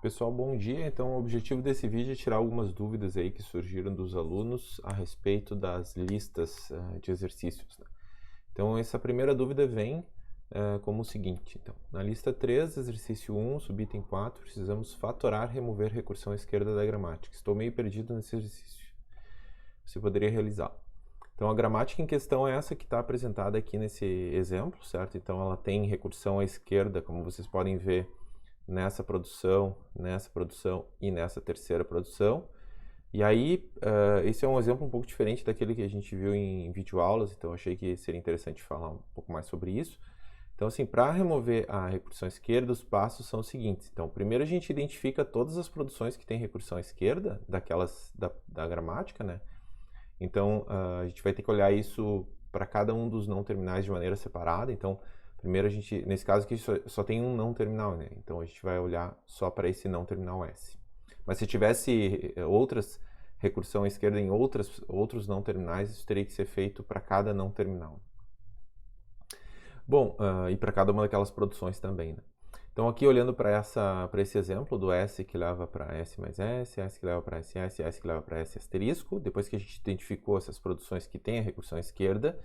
Pessoal, bom dia. Então, o objetivo desse vídeo é tirar algumas dúvidas aí que surgiram dos alunos a respeito das listas de exercícios, né? Então, essa primeira dúvida vem como o seguinte. Então, na lista 3, exercício 1, subitem 4, precisamos fatorar, remover recursão esquerda da gramática. Estou meio perdido nesse exercício. Você poderia realizá-lo. Então, a gramática em questão é essa que está apresentada aqui nesse exemplo, certo? Então, ela tem recursão à esquerda, como vocês podem ver, nessa produção e nessa terceira produção. E aí, esse é um exemplo um pouco diferente daquele que a gente viu em videoaulas, então achei que seria interessante falar um pouco mais sobre isso. Então, assim, para remover a recursão esquerda, os passos são os seguintes. Então, primeiro a gente identifica todas as produções que têm recursão esquerda, daquelas da gramática, né? Então, a gente vai ter que olhar isso para cada um dos não terminais de maneira separada. Então, primeiro a gente, nesse caso aqui, só tem um não terminal, né? Então, a gente vai olhar só para esse não terminal S. Mas se tivesse outras recursão à esquerda em outros não terminais, isso teria que ser feito para cada não terminal. Bom, e para cada uma daquelas produções também, né? Então, aqui olhando para esse exemplo do S que leva para S mais S, S que leva para SS, S que leva para S asterisco, depois que a gente identificou essas produções que têm a recursão esquerda,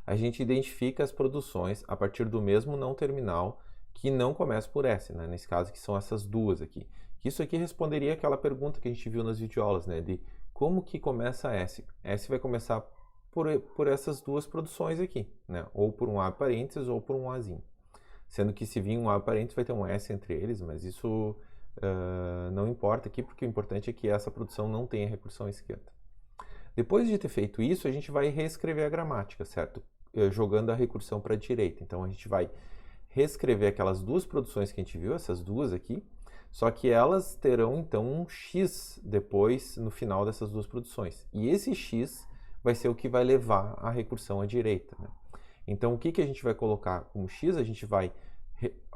a gente identifica as produções a partir do mesmo não terminal que não começa por S, né? Nesse caso que são essas duas aqui. Isso aqui responderia aquela pergunta que a gente viu nas videoaulas, né? De como que começa S? S vai começar por essas duas produções aqui, né? Ou por um A parênteses ou por um Azinho. Sendo que se vir um A parênteses vai ter um S entre eles, mas isso não importa aqui, porque o importante é que essa produção não tenha recursão à esquerda. Depois de ter feito isso, a gente vai reescrever a gramática, certo? Jogando a recursão para a direita. Então, a gente vai reescrever aquelas duas produções que a gente viu, essas duas aqui, só que elas terão, então, um X depois, no final dessas duas produções. E esse X vai ser o que vai levar a recursão à direita, né? Então, o que a gente vai colocar como X? A gente vai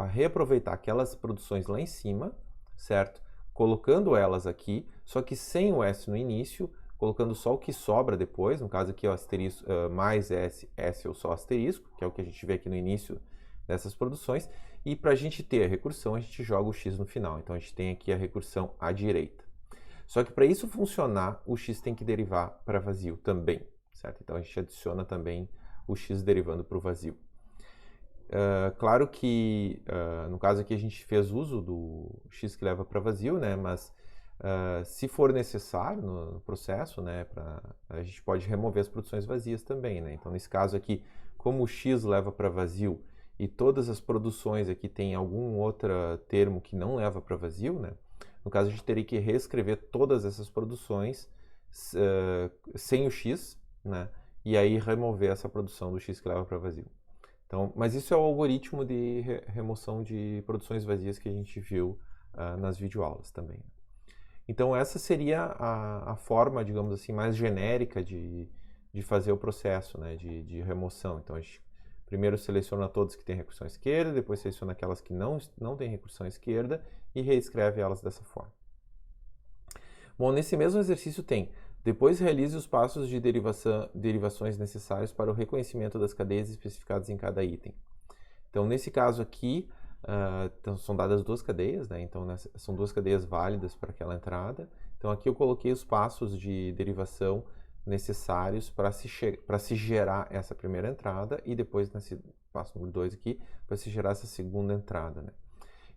reaproveitar aquelas produções lá em cima, certo? Colocando elas aqui, só que sem o S no início, colocando só o que sobra depois, no caso aqui o asterisco mais S, S ou só asterisco, que é o que a gente vê aqui no início dessas produções, e para a gente ter a recursão, a gente joga o X no final. Então, a gente tem aqui a recursão à direita. Só que para isso funcionar, o X tem que derivar para vazio também, certo? Então, a gente adiciona também o X derivando para o vazio. Claro que, no caso aqui, a gente fez uso do X que leva para vazio, né? Mas se for necessário no processo, né, a gente pode remover as produções vazias também, né? Então, nesse caso aqui, como o X leva para vazio e todas as produções aqui têm algum outro termo que não leva para vazio, né? No caso, a gente teria que reescrever todas essas produções sem o X, né? E aí remover essa produção do X que leva para vazio. Então, mas isso é o algoritmo de remoção de produções vazias que a gente viu nas videoaulas também. Então, essa seria a forma, digamos assim, mais genérica de fazer o processo, né, de remoção. Então, a gente primeiro seleciona todas que têm recursão esquerda, depois seleciona aquelas que não têm recursão esquerda e reescreve elas dessa forma. Bom, nesse mesmo exercício tem: depois realize os passos de derivações necessários para o reconhecimento das cadeias especificadas em cada item. Então, nesse caso aqui, então, são dadas duas cadeias, né? Então, são duas cadeias válidas para aquela entrada. Então, aqui eu coloquei os passos de derivação necessários para se gerar essa primeira entrada e depois, nesse passo número 2 aqui, para se gerar essa segunda entrada, né?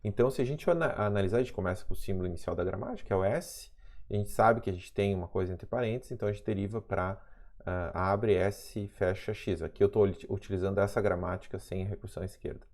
Então, se a gente analisar, a gente começa com o símbolo inicial da gramática, que é o S. A gente sabe que a gente tem uma coisa entre parênteses, então a gente deriva para abre S, fecha X. Aqui eu estou utilizando essa gramática sem recursão à esquerda.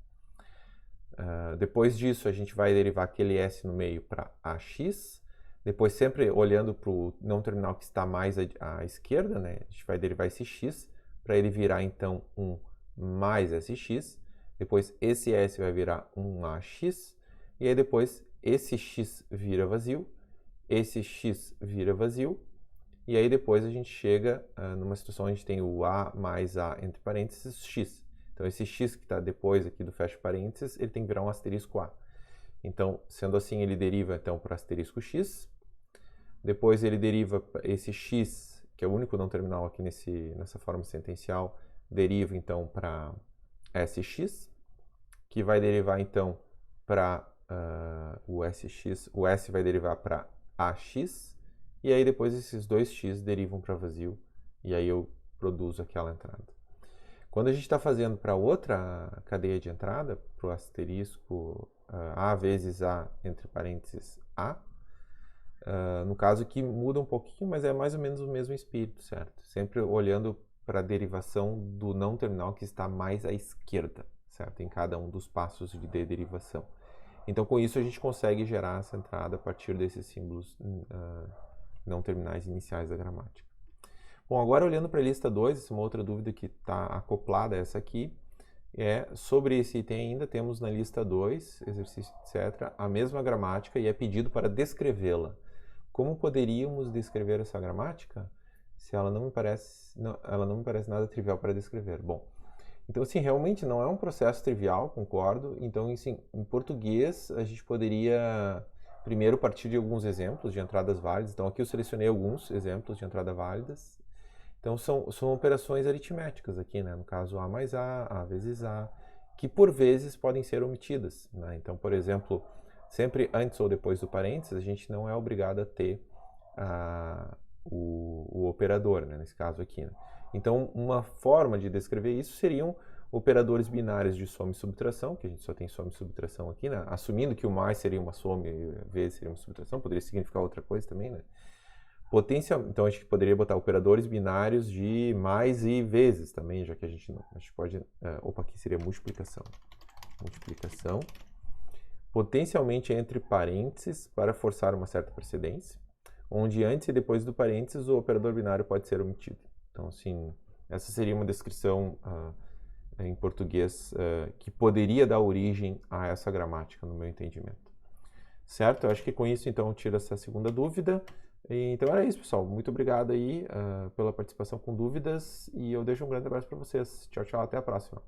Depois disso, a gente vai derivar aquele S no meio para AX. Depois, sempre olhando para o não terminal que está mais à esquerda, né? A gente vai derivar esse X para ele virar, então, um mais SX. Depois, esse S vai virar um AX. E aí, depois, esse X vira vazio. Esse X vira vazio. E aí, depois, a gente chega numa situação onde a gente tem o A mais A entre parênteses X. Então, esse X que está depois aqui do fecha parênteses, ele tem que virar um asterisco A. Então, sendo assim, ele deriva então para asterisco X. Depois ele deriva esse X, que é o único não terminal aqui nessa forma sentencial, deriva então para SX, que vai derivar então para o SX, o S vai derivar para AX, e aí depois esses dois X derivam para vazio, e aí eu produzo aquela entrada. Quando a gente está fazendo para outra cadeia de entrada, para o asterisco A vezes A, entre parênteses A, no caso aqui muda um pouquinho, mas é mais ou menos o mesmo espírito, certo? Sempre olhando para a derivação do não terminal que está mais à esquerda, certo? Em cada um dos passos de derivação. Então, com isso, a gente consegue gerar essa entrada a partir desses símbolos não terminais iniciais da gramática. Bom, agora olhando para a lista 2, essa é uma outra dúvida que está acoplada a essa aqui, sobre esse item ainda temos na lista 2, exercício, etc., a mesma gramática e é pedido para descrevê-la. Como poderíamos descrever essa gramática se ela não me parece nada trivial para descrever? Bom, então, assim, realmente não é um processo trivial, concordo. Então, assim, em português, a gente poderia primeiro partir de alguns exemplos de entradas válidas. Então, aqui eu selecionei alguns exemplos de entrada válidas. Então, são operações aritméticas aqui, né? No caso, A mais A vezes A, que por vezes podem ser omitidas, né? Então, por exemplo, sempre antes ou depois do parênteses, a gente não é obrigado a ter o operador, né? Nesse caso aqui, né? Então, uma forma de descrever isso seriam operadores binários de soma e subtração, que a gente só tem soma e subtração aqui, né? Assumindo que o mais seria uma soma e vezes seria uma subtração, poderia significar outra coisa também, né? Então a gente poderia botar operadores binários de mais e vezes também, já que a gente pode... opa, aqui seria multiplicação. Multiplicação. Potencialmente entre parênteses para forçar uma certa precedência, onde antes e depois do parênteses o operador binário pode ser omitido. Então, assim, essa seria uma descrição em português que poderia dar origem a essa gramática, no meu entendimento. Certo? Eu acho que com isso, então, eu tiro essa segunda dúvida. Então era isso, pessoal. Muito obrigado aí pela participação com dúvidas e eu deixo um grande abraço para vocês. Tchau, tchau. Até a próxima.